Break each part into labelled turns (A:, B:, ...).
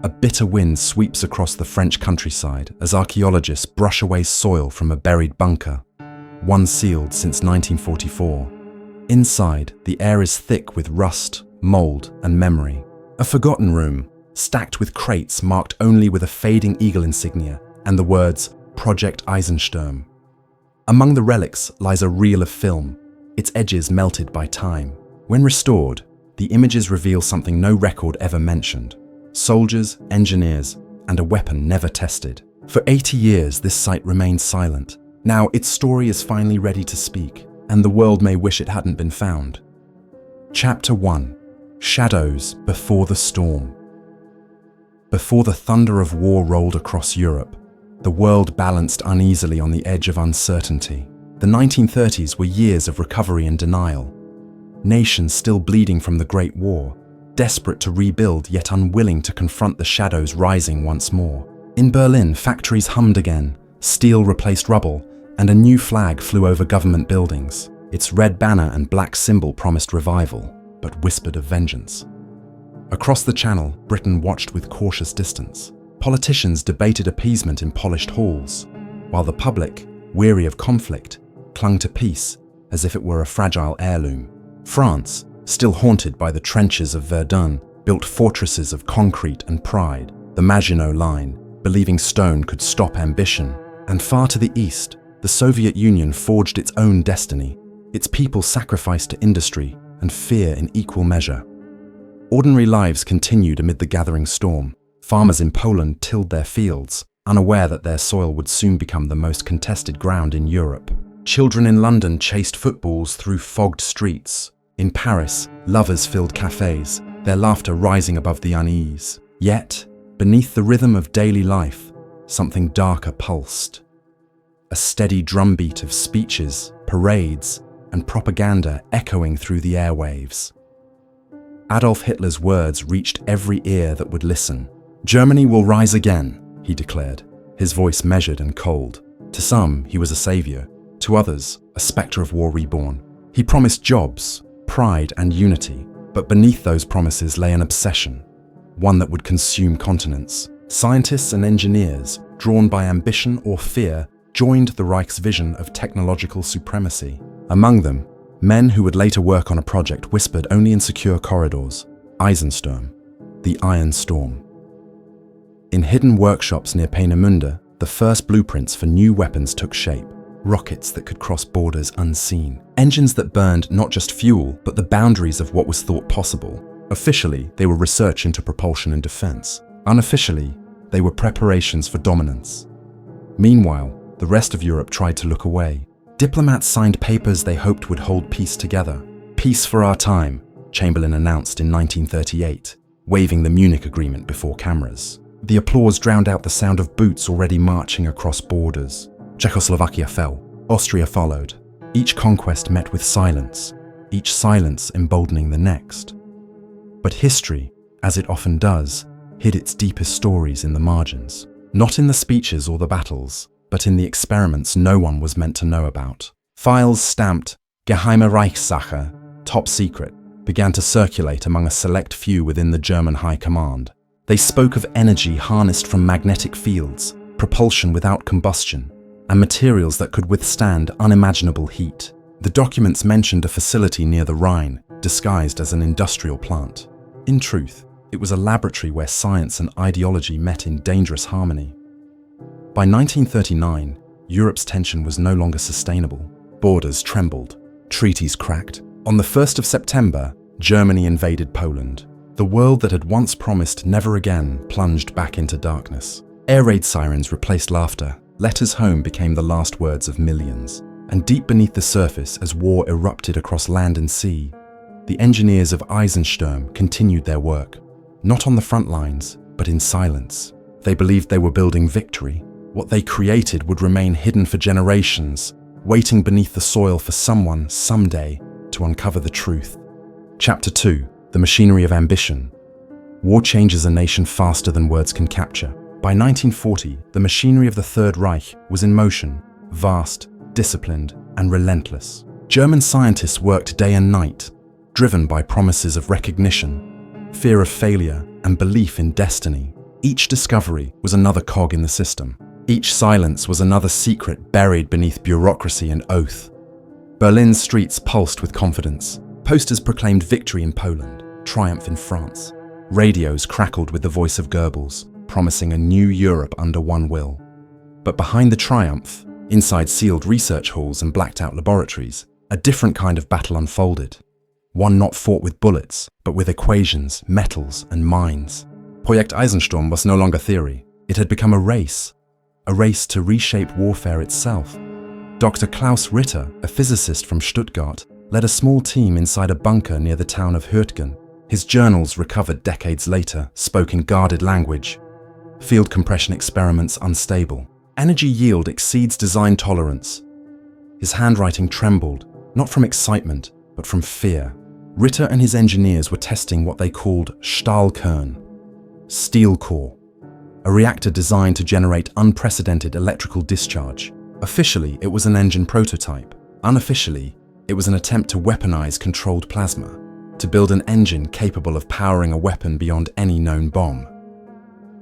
A: A bitter wind sweeps across the French countryside as archaeologists brush away soil from a buried bunker, one sealed since 1944. Inside, the air is thick with rust, mold, and memory. A forgotten room, stacked with crates marked only with a fading eagle insignia and the words Project Eisensturm. Among the relics lies a reel of film, its edges melted by time. When restored, the images reveal something no record ever mentioned: soldiers, engineers, and a weapon never tested. For 80 years, this site remained silent. Now its story is finally ready to speak, and the world may wish it hadn't been found. Chapter 1: Shadows Before the Storm. Before the thunder of war rolled across Europe, the world balanced uneasily on the edge of uncertainty. The 1930s were years of recovery and denial. Nations still bleeding from the Great War, desperate to rebuild yet unwilling to confront the shadows rising once more. In Berlin, factories hummed again, steel replaced rubble, and a new flag flew over government buildings. Its red banner and black symbol promised revival, but whispered of vengeance. Across the Channel, Britain watched with cautious distance. Politicians debated appeasement in polished halls, while the public, weary of conflict, clung to peace as if it were a fragile heirloom. France, still haunted by the trenches of Verdun, built fortresses of concrete and pride, the Maginot Line, believing stone could stop ambition. And far to the east, the Soviet Union forged its own destiny. Its people sacrificed to industry and fear in equal measure. Ordinary lives continued amid the gathering storm. Farmers in Poland tilled their fields, unaware that their soil would soon become the most contested ground in Europe. Children in London chased footballs through fogged streets. In Paris, lovers filled cafes, their laughter rising above the unease. Yet, beneath the rhythm of daily life, something darker pulsed. A steady drumbeat of speeches, parades, and propaganda echoing through the airwaves. Adolf Hitler's words reached every ear that would listen. "Germany will rise again," he declared, his voice measured and cold. To some, he was a savior. To others, a spectre of war reborn. He promised jobs, pride, and unity, but beneath those promises lay an obsession, one that would consume continents. Scientists and engineers, drawn by ambition or fear, joined the Reich's vision of technological supremacy. Among them, men who would later work on a project whispered only in secure corridors: Eisensturm, the Iron Storm. In hidden workshops near Peenemünde, the first blueprints for new weapons took shape. Rockets that could cross borders unseen. Engines that burned not just fuel, but the boundaries of what was thought possible. Officially, they were research into propulsion and defense. Unofficially, they were preparations for dominance. Meanwhile, the rest of Europe tried to look away. Diplomats signed papers they hoped would hold peace together. "Peace for our time," Chamberlain announced in 1938, waving the Munich Agreement before cameras. The applause drowned out the sound of boots already marching across borders. Czechoslovakia fell. Austria followed. Each conquest met with silence, each silence emboldening the next. But history, as it often does, hid its deepest stories in the margins. Not in the speeches or the battles, but in the experiments no one was meant to know about. Files stamped Geheime Reichssache, top secret, began to circulate among a select few within the German High Command. They spoke of energy harnessed from magnetic fields, propulsion without combustion, and materials that could withstand unimaginable heat. The documents mentioned a facility near the Rhine, disguised as an industrial plant. In truth, it was a laboratory where science and ideology met in dangerous harmony. By 1939, Europe's tension was no longer sustainable. Borders trembled, treaties cracked. On the 1st of September, Germany invaded Poland. The world that had once promised never again plunged back into darkness. Air raid sirens replaced laughter. Letters home became the last words of millions. And deep beneath the surface, as war erupted across land and sea, the engineers of Eisensturm continued their work. Not on the front lines, but in silence. They believed they were building victory. What they created would remain hidden for generations, waiting beneath the soil for someone, someday, to uncover the truth. Chapter 2: The Machinery of Ambition. War changes a nation faster than words can capture. By 1940, the machinery of the Third Reich was in motion, vast, disciplined, and relentless. German scientists worked day and night, driven by promises of recognition, fear of failure, and belief in destiny. Each discovery was another cog in the system. Each silence was another secret buried beneath bureaucracy and oath. Berlin's streets pulsed with confidence. Posters proclaimed victory in Poland, triumph in France. Radios crackled with the voice of Goebbels, promising a new Europe under one will. But behind the triumph, inside sealed research halls and blacked-out laboratories, a different kind of battle unfolded. One not fought with bullets, but with equations, metals, and mines. Projekt Eisensturm was no longer theory. It had become a race to reshape warfare itself. Dr. Klaus Ritter, a physicist from Stuttgart, led a small team inside a bunker near the town of Hürtgen. His journals, recovered decades later, spoke in guarded language. Field compression experiments unstable. Energy yield exceeds design tolerance. His handwriting trembled, not from excitement, but from fear. Ritter and his engineers were testing what they called Stahlkern, steel core, a reactor designed to generate unprecedented electrical discharge. Officially, it was an engine prototype. Unofficially, it was an attempt to weaponize controlled plasma, to build an engine capable of powering a weapon beyond any known bomb.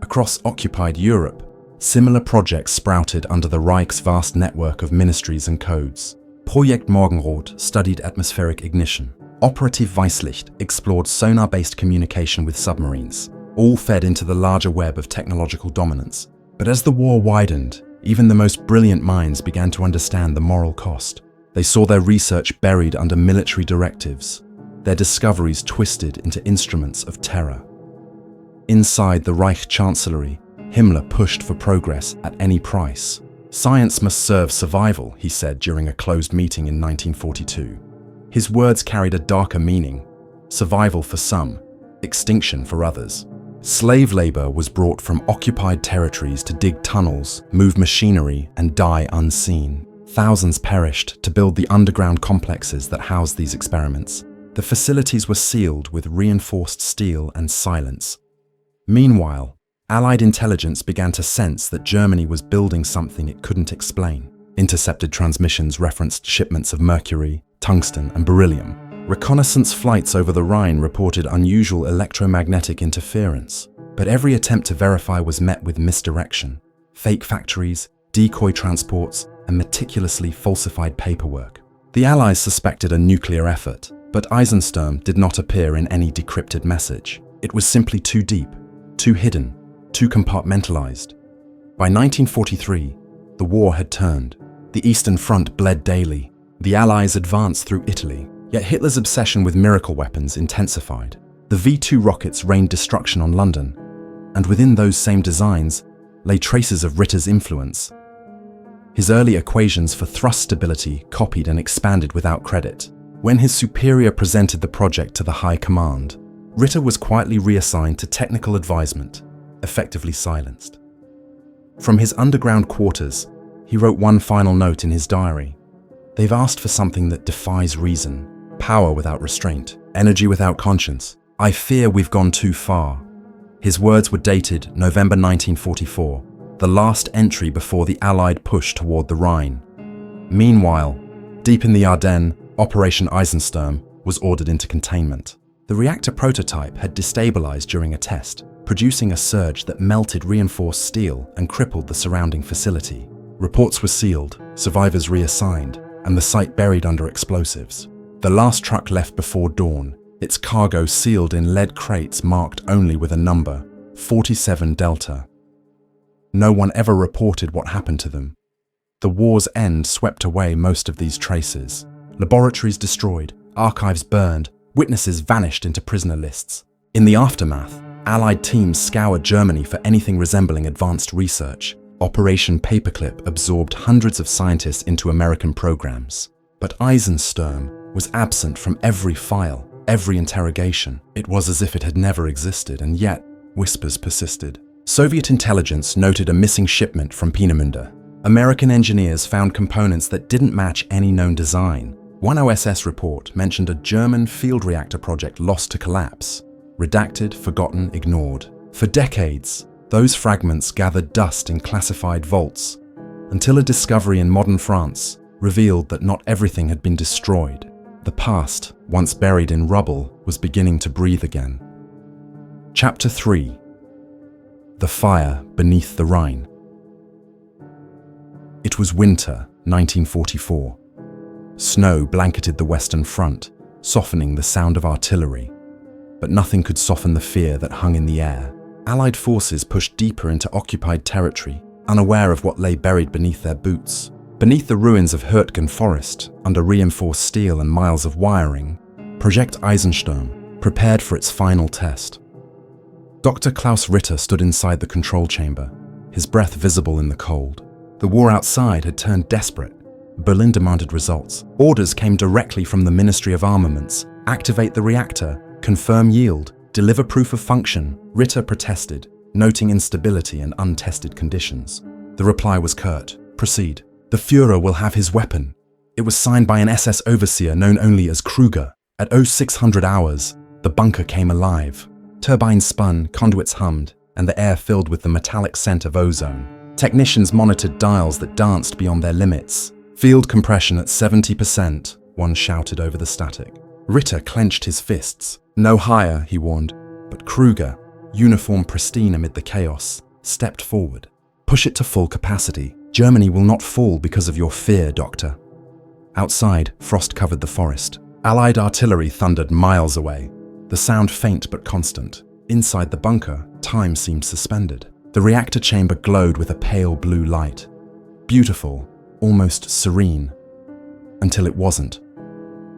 A: Across occupied Europe, similar projects sprouted under the Reich's vast network of ministries and codes. Projekt Morgenrot studied atmospheric ignition. Operative Weißlicht explored sonar-based communication with submarines, all fed into the larger web of technological dominance. But as the war widened, even the most brilliant minds began to understand the moral cost. They saw their research buried under military directives, their discoveries twisted into instruments of terror. Inside the Reich Chancellery, Himmler pushed for progress at any price. "Science must serve survival," he said during a closed meeting in 1942. His words carried a darker meaning: survival for some, extinction for others. Slave labor was brought from occupied territories to dig tunnels, move machinery, and die unseen. Thousands perished to build the underground complexes that housed these experiments. The facilities were sealed with reinforced steel and silence. Meanwhile, Allied intelligence began to sense that Germany was building something it couldn't explain. Intercepted transmissions referenced shipments of mercury, tungsten, and beryllium. Reconnaissance flights over the Rhine reported unusual electromagnetic interference, but every attempt to verify was met with misdirection. Fake factories, decoy transports, and meticulously falsified paperwork. The Allies suspected a nuclear effort, but Eisensturm did not appear in any decrypted message. It was simply too deep, too hidden, too compartmentalized. By 1943, the war had turned. The Eastern Front bled daily. The Allies advanced through Italy, yet Hitler's obsession with miracle weapons intensified. The V-2 rockets rained destruction on London, and within those same designs lay traces of Ritter's influence. His early equations for thrust stability copied and expanded without credit. When his superior presented the project to the High Command, Ritter was quietly reassigned to technical advisement, effectively silenced. From his underground quarters, he wrote one final note in his diary. "They've asked for something that defies reason, power without restraint, energy without conscience. I fear we've gone too far." His words were dated November 1944, the last entry before the Allied push toward the Rhine. Meanwhile, deep in the Ardennes, Operation Eisensturm was ordered into containment. The reactor prototype had destabilized during a test, producing a surge that melted reinforced steel and crippled the surrounding facility. Reports were sealed, survivors reassigned, and the site buried under explosives. The last truck left before dawn, its cargo sealed in lead crates marked only with a number, 47 Delta. No one ever reported what happened to them. The war's end swept away most of these traces. Laboratories destroyed, archives burned, witnesses vanished into prisoner lists. In the aftermath, Allied teams scoured Germany for anything resembling advanced research. Operation Paperclip absorbed hundreds of scientists into American programs. But Eisensturm was absent from every file, every interrogation. It was as if it had never existed, and yet whispers persisted. Soviet intelligence noted a missing shipment from Peenemünde. American engineers found components that didn't match any known design. One OSS report mentioned a German field reactor project lost to collapse. Redacted, forgotten, ignored. For decades, those fragments gathered dust in classified vaults, until a discovery in modern France revealed that not everything had been destroyed. The past, once buried in rubble, was beginning to breathe again. Chapter 3. The Fire Beneath the Rhine. It was winter, 1944. Snow blanketed the Western Front, softening the sound of artillery. But nothing could soften the fear that hung in the air. Allied forces pushed deeper into occupied territory, unaware of what lay buried beneath their boots. Beneath the ruins of Unearthed forest, under reinforced steel and miles of wiring, Project Eisensturm prepared for its final test. Dr. Klaus Ritter stood inside the control chamber, his breath visible in the cold. The war outside had turned desperate. Berlin demanded results. Orders came directly from the Ministry of Armaments. Activate the reactor, confirm yield, deliver proof of function. Ritter protested, noting instability and untested conditions. The reply was curt. Proceed. The Führer will have his weapon. It was signed by an SS overseer known only as Kruger. At 0600 hours, the bunker came alive. Turbines spun, conduits hummed, and the air filled with the metallic scent of ozone. Technicians monitored dials that danced beyond their limits. Field compression at 70%, one shouted over the static. Ritter clenched his fists. No higher, he warned. But Kruger, uniform pristine amid the chaos, stepped forward. Push it to full capacity. Germany will not fall because of your fear, Doctor. Outside, frost covered the forest. Allied artillery thundered miles away, the sound faint but constant. Inside the bunker, time seemed suspended. The reactor chamber glowed with a pale blue light. Beautiful, almost serene. Until it wasn't.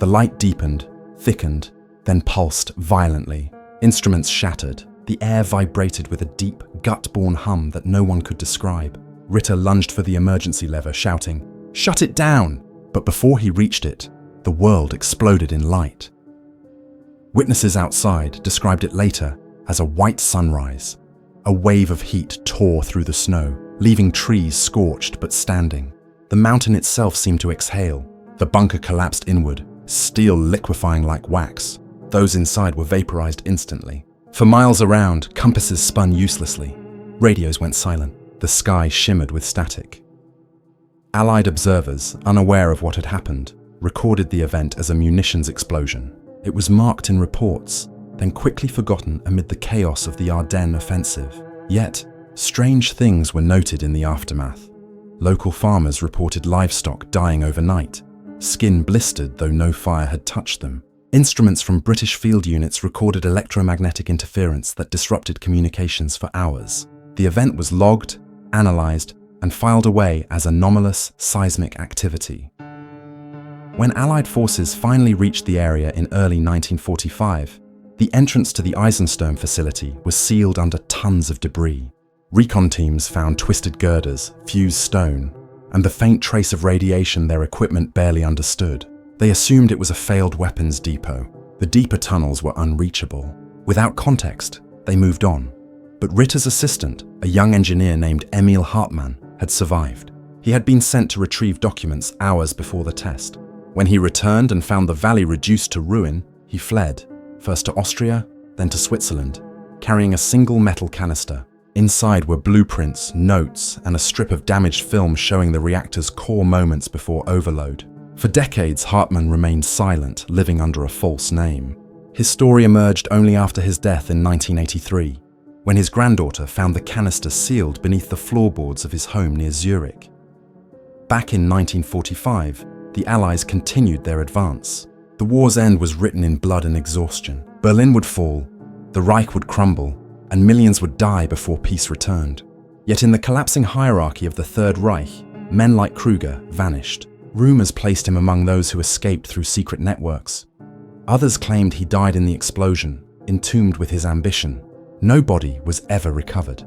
A: The light deepened, thickened, then pulsed violently. Instruments shattered. The air vibrated with a deep, gut-born hum that no one could describe. Ritter lunged for the emergency lever, shouting, "Shut it down!" But before he reached it, the world exploded in light. Witnesses outside described it later as a white sunrise. A wave of heat tore through the snow, leaving trees scorched but standing. The mountain itself seemed to exhale. The bunker collapsed inward, steel liquefying like wax. Those inside were vaporized instantly. For miles around, compasses spun uselessly. Radios went silent. The sky shimmered with static. Allied observers, unaware of what had happened, recorded the event as a munitions explosion. It was marked in reports, then quickly forgotten amid the chaos of the Ardennes offensive. Yet, strange things were noted in the aftermath. Local farmers reported livestock dying overnight, skin blistered though no fire had touched them. Instruments from British field units recorded electromagnetic interference that disrupted communications for hours. The event was logged, analyzed, and filed away as anomalous seismic activity. When Allied forces finally reached the area in early 1945, the entrance to the Eisensturm facility was sealed under tons of debris. Recon teams found twisted girders, fused stone, and the faint trace of radiation their equipment barely understood. They assumed it was a failed weapons depot. The deeper tunnels were unreachable. Without context, they moved on. But Ritter's assistant, a young engineer named Emil Hartmann, had survived. He had been sent to retrieve documents hours before the test. When he returned and found the valley reduced to ruin, he fled, first to Austria, then to Switzerland, carrying a single metal canister. Inside were blueprints, notes, and a strip of damaged film showing the reactor's core moments before overload. For decades, Hartmann remained silent, living under a false name. His story emerged only after his death in 1983, when his granddaughter found the canister sealed beneath the floorboards of his home near Zurich. Back in 1945, the Allies continued their advance. The war's end was written in blood and exhaustion. Berlin would fall, the Reich would crumble, and millions would die before peace returned. Yet in the collapsing hierarchy of the Third Reich, men like Kruger vanished. Rumors placed him among those who escaped through secret networks. Others claimed he died in the explosion, entombed with his ambition. No body was ever recovered.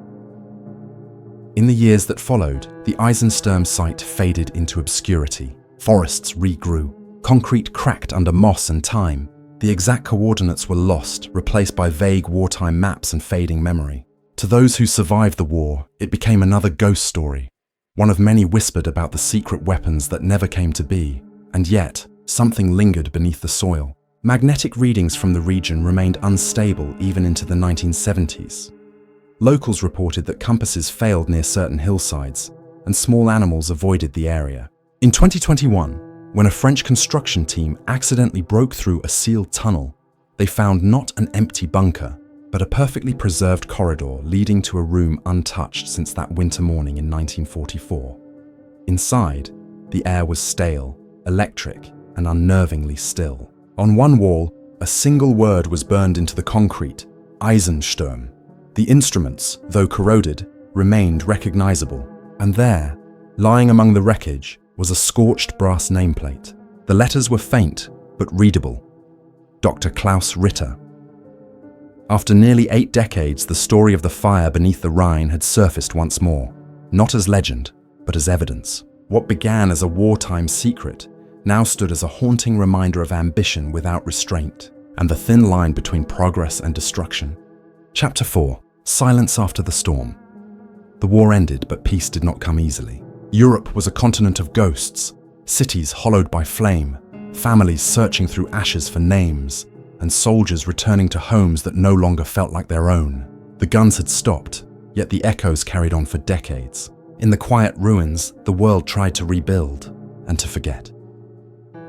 A: In the years that followed, the Eisensturm site faded into obscurity. Forests regrew. Concrete cracked under moss and time. The exact coordinates were lost, replaced by vague wartime maps and fading memory. To those who survived the war, it became another ghost story. One of many whispered about the secret weapons that never came to be. And yet, something lingered beneath the soil. Magnetic readings from the region remained unstable even into the 1970s. Locals reported that compasses failed near certain hillsides, and small animals avoided the area. In 2021, when a French construction team accidentally broke through a sealed tunnel, they found not an empty bunker, but a perfectly preserved corridor leading to a room untouched since that winter morning in 1944. Inside, the air was stale, electric, and unnervingly still. On one wall, a single word was burned into the concrete: Eisensturm. The instruments, though corroded, remained recognizable, and there, lying among the wreckage, was a scorched brass nameplate. The letters were faint, but readable: Dr. Klaus Ritter. After nearly 8 decades, the story of the fire beneath the Rhine had surfaced once more, not as legend, but as evidence. What began as a wartime secret now stood as a haunting reminder of ambition without restraint, and the thin line between progress and destruction. Chapter 4. Silence after the storm. The war ended, but peace did not come easily. Europe was a continent of ghosts, cities hollowed by flame, families searching through ashes for names, and soldiers returning to homes that no longer felt like their own. The guns had stopped, yet the echoes carried on for decades. In the quiet ruins, the world tried to rebuild and to forget.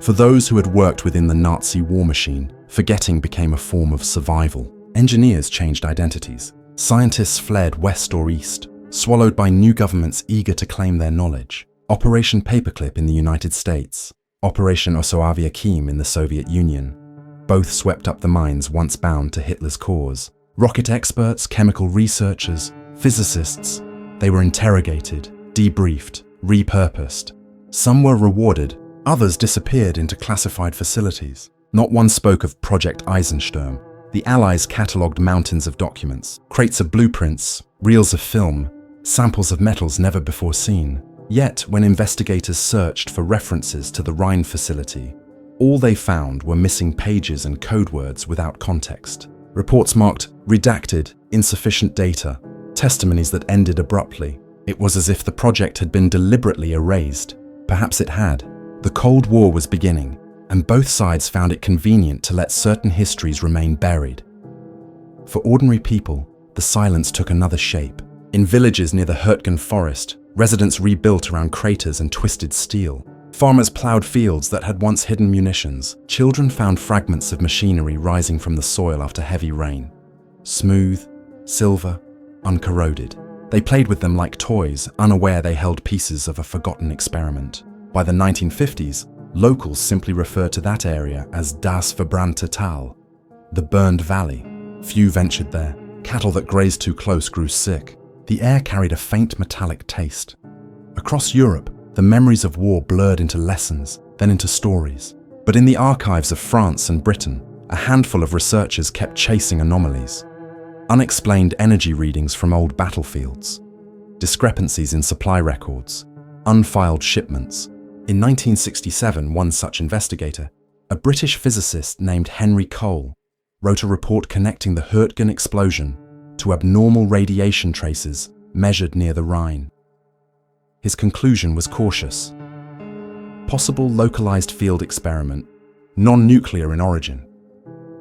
A: For those who had worked within the Nazi war machine, forgetting became a form of survival. Engineers changed identities. Scientists fled west or east, swallowed by new governments eager to claim their knowledge. Operation Paperclip in the United States, Operation Ossowieckim in the Soviet Union, both swept up the minds once bound to Hitler's cause. Rocket experts, chemical researchers, physicists, they were interrogated, debriefed, repurposed. Some were rewarded, others disappeared into classified facilities. Not one spoke of Project Eisensturm. The Allies catalogued mountains of documents, crates of blueprints, reels of film, samples of metals never before seen. Yet, when investigators searched for references to the Rhine facility, all they found were missing pages and code words without context. Reports marked redacted, insufficient data, testimonies that ended abruptly. It was as if the project had been deliberately erased. Perhaps it had. The Cold War was beginning, and both sides found it convenient to let certain histories remain buried. For ordinary people, the silence took another shape. In villages near the Hürtgen forest, residents rebuilt around craters and twisted steel. Farmers plowed fields that had once hidden munitions. Children found fragments of machinery rising from the soil after heavy rain. Smooth, silver, uncorroded. They played with them like toys, unaware they held pieces of a forgotten experiment. By the 1950s, locals simply referred to that area as Das verbrannte Tal, the burned valley. Few ventured there. Cattle that grazed too close grew sick. The air carried a faint metallic taste. Across Europe, the memories of war blurred into lessons, then into stories. But in the archives of France and Britain, a handful of researchers kept chasing anomalies. Unexplained energy readings from old battlefields, discrepancies in supply records, unfiled shipments. In 1967, one such investigator, a British physicist named Henry Cole, wrote a report connecting the Hürtgen explosion to abnormal radiation traces measured near the Rhine. His conclusion was cautious. Possible localized field experiment, non-nuclear in origin.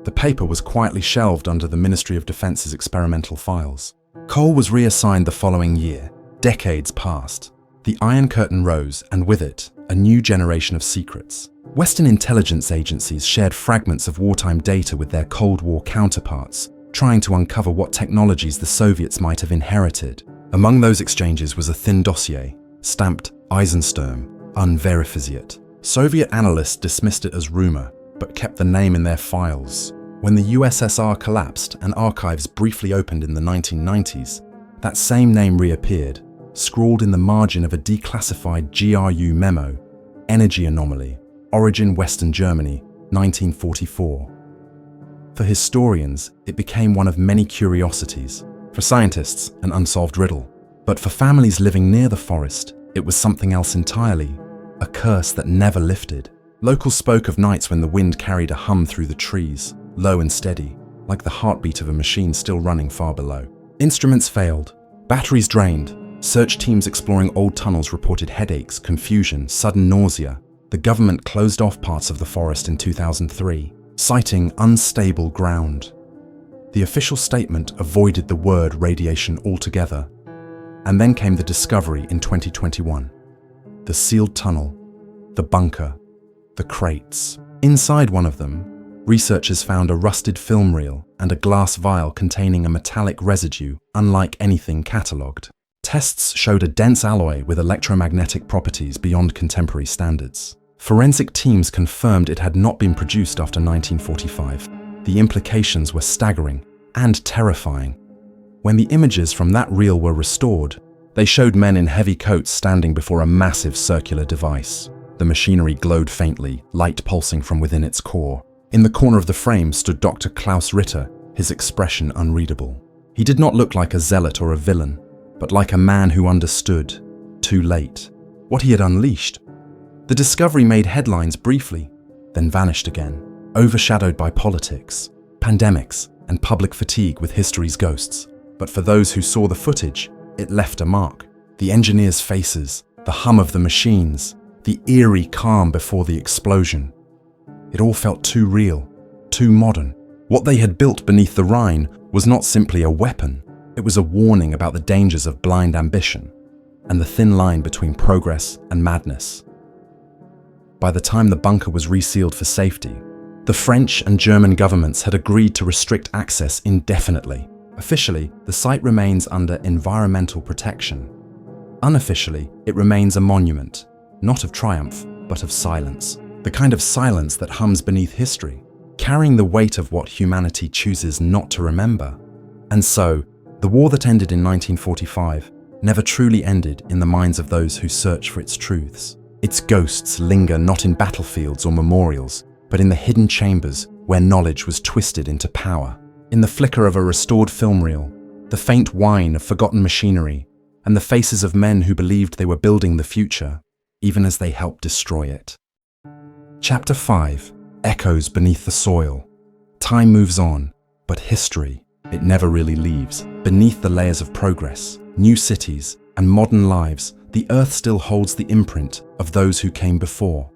A: The paper was quietly shelved under the Ministry of Defence's experimental files. Cole was reassigned the following year. Decades passed. The Iron Curtain rose, and with it, a new generation of secrets. Western intelligence agencies shared fragments of wartime data with their Cold War counterparts, trying to uncover what technologies the Soviets might have inherited. Among those exchanges was a thin dossier, stamped Eisensturm, unverifiziert. Soviet analysts dismissed it as rumor, but kept the name in their files. When the USSR collapsed and archives briefly opened in the 1990s, that same name reappeared, scrawled in the margin of a declassified GRU memo: Energy Anomaly, Origin Western Germany, 1944. For historians, it became one of many curiosities. For scientists, an unsolved riddle. But for families living near the forest, it was something else entirely, a curse that never lifted. Locals spoke of nights when the wind carried a hum through the trees, low and steady, like the heartbeat of a machine still running far below. Instruments failed, batteries drained. Search teams exploring old tunnels reported headaches, confusion, sudden nausea. The government closed off parts of the forest in 2003, citing unstable ground. The official statement avoided the word radiation altogether. And then came the discovery in 2021. The sealed tunnel, the bunker, the crates. Inside one of them, researchers found a rusted film reel and a glass vial containing a metallic residue unlike anything catalogued. Tests showed a dense alloy with electromagnetic properties beyond contemporary standards. Forensic teams confirmed it had not been produced after 1945. The implications were staggering and terrifying. When the images from that reel were restored, they showed men in heavy coats standing before a massive circular device. The machinery glowed faintly, light pulsing from within its core. In the corner of the frame stood Dr. Klaus Ritter, his expression unreadable. He did not look like a zealot or a villain, but like a man who understood, too late, what he had unleashed. The discovery made headlines briefly, then vanished again, overshadowed by politics, pandemics, and public fatigue with history's ghosts. But for those who saw the footage, it left a mark. The engineers' faces, the hum of the machines, the eerie calm before the explosion. It all felt too real, too modern. What they had built beneath the Rhine was not simply a weapon. It was a warning about the dangers of blind ambition and the thin line between progress and madness. By the time the bunker was resealed for safety, the French and German governments had agreed to restrict access indefinitely. Officially, the site remains under environmental protection. Unofficially, it remains a monument, not of triumph, but of silence. The kind of silence that hums beneath history, carrying the weight of what humanity chooses not to remember. And so, the war that ended in 1945 never truly ended in the minds of those who search for its truths. Its ghosts linger not in battlefields or memorials, but in the hidden chambers where knowledge was twisted into power. In the flicker of a restored film reel, the faint whine of forgotten machinery, and the faces of men who believed they were building the future, even as they helped destroy it. Chapter 5. Echoes beneath the soil. Time moves on, but history, it never really leaves. Beneath the layers of progress, new cities, and modern lives, the Earth still holds the imprint of those who came before.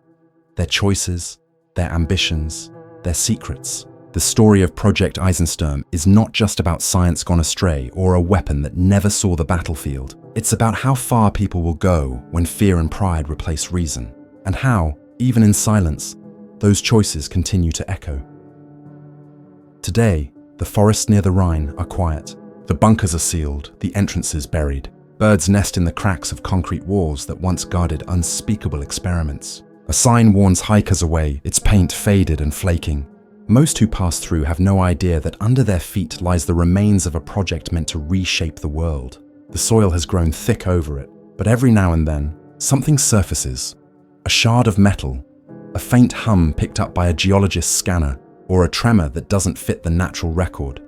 A: Their choices, their ambitions, their secrets. The story of Project Eisensturm is not just about science gone astray or a weapon that never saw the battlefield. It's about how far people will go when fear and pride replace reason, and how, even in silence, those choices continue to echo. Today, the forests near the Rhine are quiet. The bunkers are sealed, the entrances buried. Birds nest in the cracks of concrete walls that once guarded unspeakable experiments. A sign warns hikers away, its paint faded and flaking. Most who pass through have no idea that under their feet lies the remains of a project meant to reshape the world. The soil has grown thick over it, but every now and then, something surfaces. A shard of metal, a faint hum picked up by a geologist's scanner, or a tremor that doesn't fit the natural record.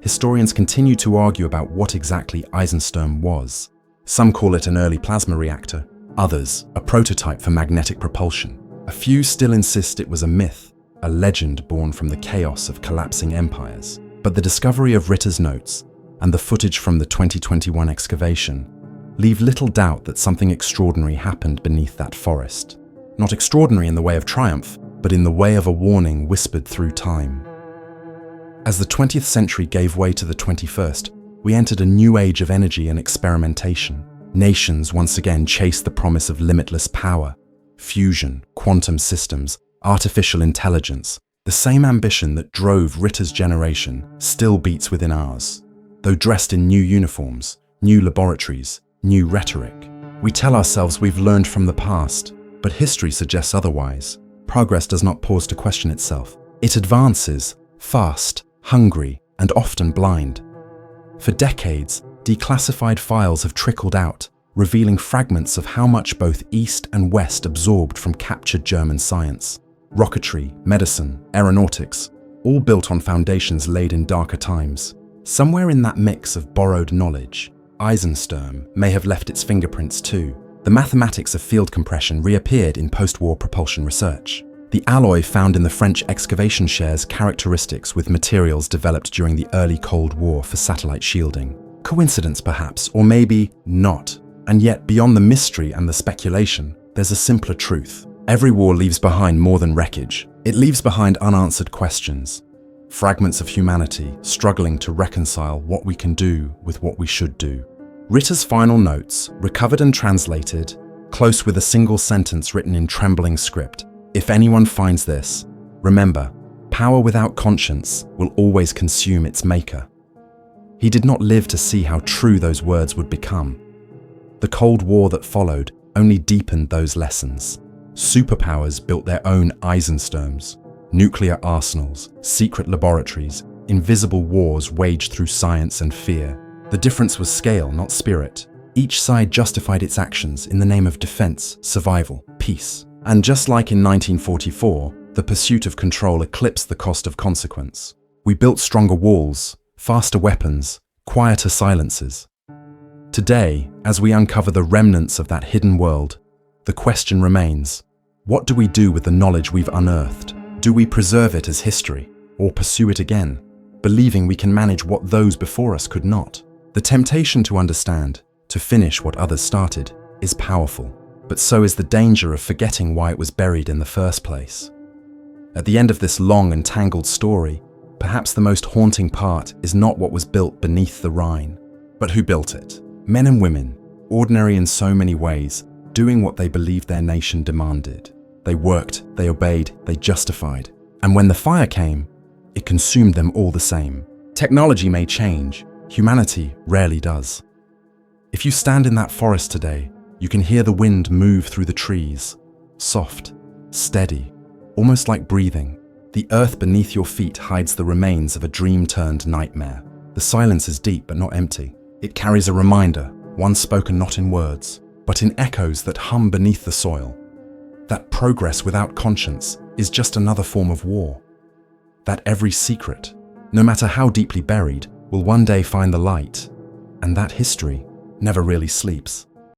A: Historians continue to argue about what exactly Eisensturm was. Some call it an early plasma reactor, others a prototype for magnetic propulsion. A few still insist it was a myth, a legend born from the chaos of collapsing empires. But the discovery of Ritter's notes and the footage from the 2021 excavation leave little doubt that something extraordinary happened beneath that forest. Not extraordinary in the way of triumph, but in the way of a warning whispered through time. As the 20th century gave way to the 21st, we entered a new age of energy and experimentation. Nations once again chased the promise of limitless power, fusion, quantum systems, artificial intelligence. The same ambition that drove Ritter's generation still beats within ours. Though dressed in new uniforms, new laboratories, new rhetoric, we tell ourselves we've learned from the past, but history suggests otherwise. Progress does not pause to question itself. It advances, fast, hungry, and often blind. For decades, declassified files have trickled out, revealing fragments of how much both East and West absorbed from captured German science. Rocketry, medicine, aeronautics, all built on foundations laid in darker times. Somewhere in that mix of borrowed knowledge, Eisensturm may have left its fingerprints too. The mathematics of field compression reappeared in post-war propulsion research. The alloy found in the French excavation shares characteristics with materials developed during the early Cold War for satellite shielding. Coincidence perhaps, or maybe not. And yet, beyond the mystery and the speculation, there's a simpler truth. Every war leaves behind more than wreckage. It leaves behind unanswered questions. Fragments of humanity struggling to reconcile what we can do with what we should do. Ritter's final notes, recovered and translated, close with a single sentence written in trembling script. If anyone finds this, remember, Power without conscience will always consume its maker. He did not live to see how true those words would become. The Cold War that followed only deepened those lessons. Superpowers built their own Eisensturms, nuclear arsenals, secret laboratories, invisible wars waged through science and fear. The difference was scale, not spirit. Each side justified its actions in the name of defense, survival, peace. And just like in 1944, the pursuit of control eclipsed the cost of consequence. We built stronger walls, faster weapons, quieter silences. Today, as we uncover the remnants of that hidden world, the question remains, what do we do with the knowledge we've unearthed? Do we preserve it as history, or pursue it again, believing we can manage what those before us could not? The temptation to understand, to finish what others started, is powerful, but so is the danger of forgetting why it was buried in the first place. At the end of this long and tangled story, perhaps the most haunting part is not what was built beneath the Rhine, but who built it. Men and women, ordinary in so many ways, doing what they believed their nation demanded. They worked, they obeyed, they justified. And when the fire came, it consumed them all the same. Technology may change, humanity rarely does. If you stand in that forest today, you can hear the wind move through the trees, soft, steady, almost like breathing. The earth beneath your feet hides the remains of a dream turned nightmare. The silence is deep but not empty. It carries a reminder, one spoken not in words, but in echoes that hum beneath the soil. That progress without conscience is just another form of war. That every secret, no matter how deeply buried, will one day find the light. And that history never really sleeps.